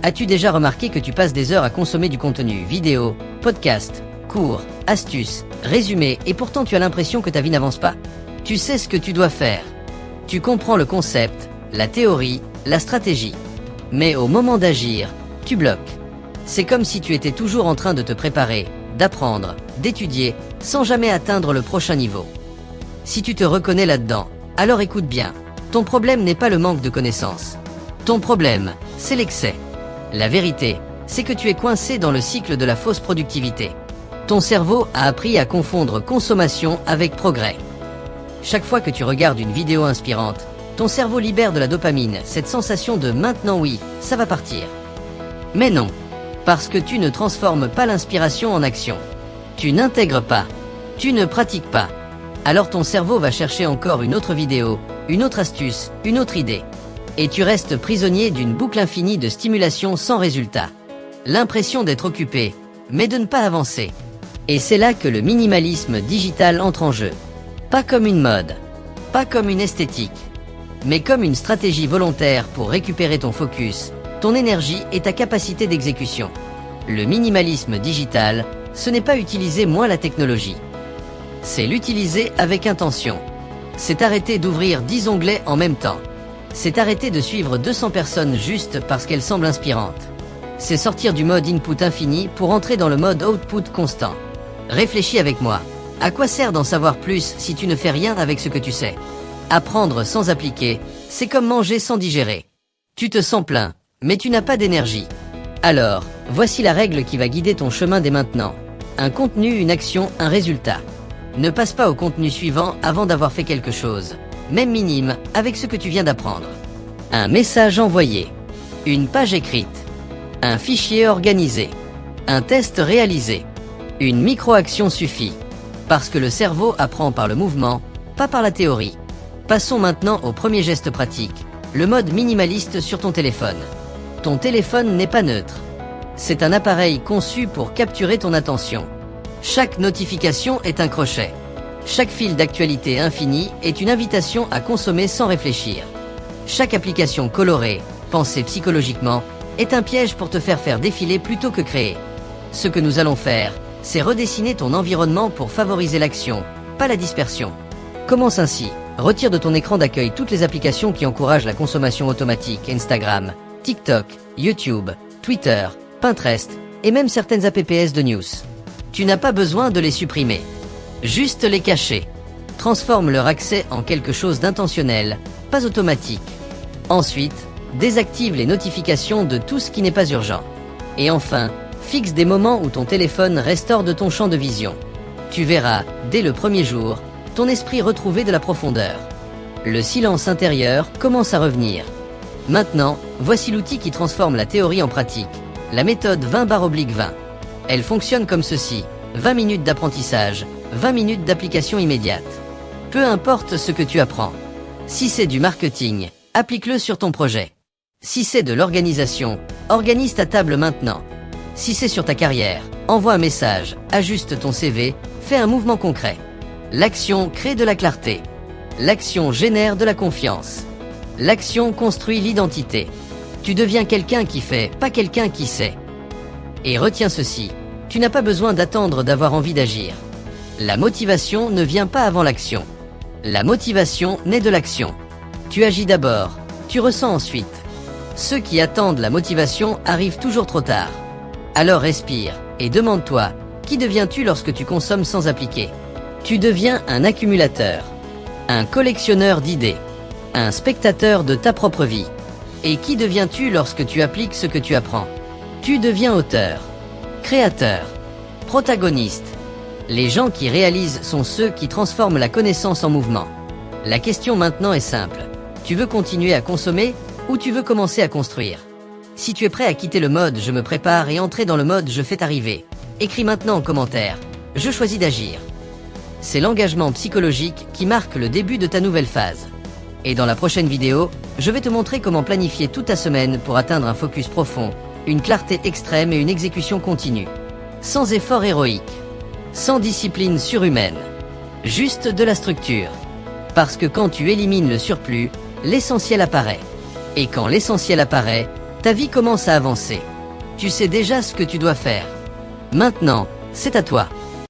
As-tu déjà remarqué que tu passes des heures à consommer du contenu, vidéo, podcast, cours, astuces, résumés, et pourtant tu as l'impression que ta vie n'avance pas? Tu sais ce que tu dois faire. Tu comprends le concept, la théorie, la stratégie. Mais au moment d'agir, tu bloques. C'est comme si tu étais toujours en train de te préparer, d'apprendre, d'étudier, sans jamais atteindre le prochain niveau. Si tu te reconnais là-dedans, alors écoute bien. Ton problème n'est pas le manque de connaissances. Ton problème, c'est l'excès. La vérité, c'est que tu es coincé dans le cycle de la fausse productivité. Ton cerveau a appris à confondre consommation avec progrès. Chaque fois que tu regardes une vidéo inspirante, ton cerveau libère de la dopamine, cette sensation de « maintenant oui, ça va partir ». Mais non, parce que tu ne transformes pas l'inspiration en action. Tu n'intègres pas, tu ne pratiques pas. Alors ton cerveau va chercher encore une autre vidéo, une autre astuce, une autre idée. Et tu restes prisonnier d'une boucle infinie de stimulation sans résultat. L'impression d'être occupé, mais de ne pas avancer. Et c'est là que le minimalisme digital entre en jeu. Pas comme une mode, pas comme une esthétique, mais comme une stratégie volontaire pour récupérer ton focus, ton énergie et ta capacité d'exécution. Le minimalisme digital, ce n'est pas utiliser moins la technologie. C'est l'utiliser avec intention. C'est arrêter d'ouvrir 10 onglets en même temps. C'est arrêter de suivre 200 personnes juste parce qu'elles semblent inspirantes. C'est sortir du mode input infini pour entrer dans le mode output constant. Réfléchis avec moi. À quoi sert d'en savoir plus si tu ne fais rien avec ce que tu sais? Apprendre sans appliquer, c'est comme manger sans digérer. Tu te sens plein, mais tu n'as pas d'énergie. Alors, voici la règle qui va guider ton chemin dès maintenant. Un contenu, une action, un résultat. Ne passe pas au contenu suivant avant d'avoir fait quelque chose, même minime, avec ce que tu viens d'apprendre. Un message envoyé, une page écrite, un fichier organisé, un test réalisé. Une micro-action suffit, parce que le cerveau apprend par le mouvement, pas par la théorie. Passons maintenant au premier geste pratique, le mode minimaliste sur ton téléphone. Ton téléphone n'est pas neutre. C'est un appareil conçu pour capturer ton attention. Chaque notification est un crochet. Chaque fil d'actualité infini est une invitation à consommer sans réfléchir. Chaque application colorée, pensée psychologiquement, est un piège pour te faire défiler plutôt que créer. Ce que nous allons faire, c'est redessiner ton environnement pour favoriser l'action, pas la dispersion. Commence ainsi. Retire de ton écran d'accueil toutes les applications qui encouragent la consommation automatique, Instagram, TikTok, YouTube, Twitter, Pinterest et même certaines apps de news. Tu n'as pas besoin de les supprimer. Juste les cacher. Transforme leur accès en quelque chose d'intentionnel, pas automatique. Ensuite, désactive les notifications de tout ce qui n'est pas urgent. Et enfin, fixe des moments où ton téléphone reste hors de ton champ de vision. Tu verras, dès le premier jour, ton esprit retrouver de la profondeur. Le silence intérieur commence à revenir. Maintenant, voici l'outil qui transforme la théorie en pratique, la méthode 20/20. Elle fonctionne comme ceci, 20 minutes d'apprentissage, 20 minutes d'application immédiate. Peu importe ce que tu apprends. Si c'est du marketing, applique-le sur ton projet. Si c'est de l'organisation, organise ta table maintenant. Si c'est sur ta carrière, envoie un message, ajuste ton CV, fais un mouvement concret. L'action crée de la clarté. L'action génère de la confiance. L'action construit l'identité. Tu deviens quelqu'un qui fait, pas quelqu'un qui sait. Et retiens ceci, tu n'as pas besoin d'attendre d'avoir envie d'agir. La motivation ne vient pas avant l'action. La motivation naît de l'action. Tu agis d'abord, tu ressens ensuite. Ceux qui attendent la motivation arrivent toujours trop tard. Alors respire et demande-toi, qui deviens-tu lorsque tu consommes sans appliquer? Tu deviens un accumulateur, un collectionneur d'idées, un spectateur de ta propre vie. Et qui deviens-tu lorsque tu appliques ce que tu apprends? Tu deviens auteur, créateur, protagoniste. Les gens qui réalisent sont ceux qui transforment la connaissance en mouvement. La question maintenant est simple. Tu veux continuer à consommer ou tu veux commencer à construire? Si tu es prêt à quitter le mode « je me prépare » et entrer dans le mode « je fais arriver », écris maintenant en commentaire « je choisis d'agir ». C'est l'engagement psychologique qui marque le début de ta nouvelle phase. Et dans la prochaine vidéo, je vais te montrer comment planifier toute ta semaine pour atteindre un focus profond, une clarté extrême et une exécution continue. Sans effort héroïque, sans discipline surhumaine, juste de la structure. Parce que quand tu élimines le surplus, l'essentiel apparaît. Et quand l'essentiel apparaît, Ta vie commence à avancer. Tu sais déjà ce que tu dois faire. Maintenant, c'est à toi.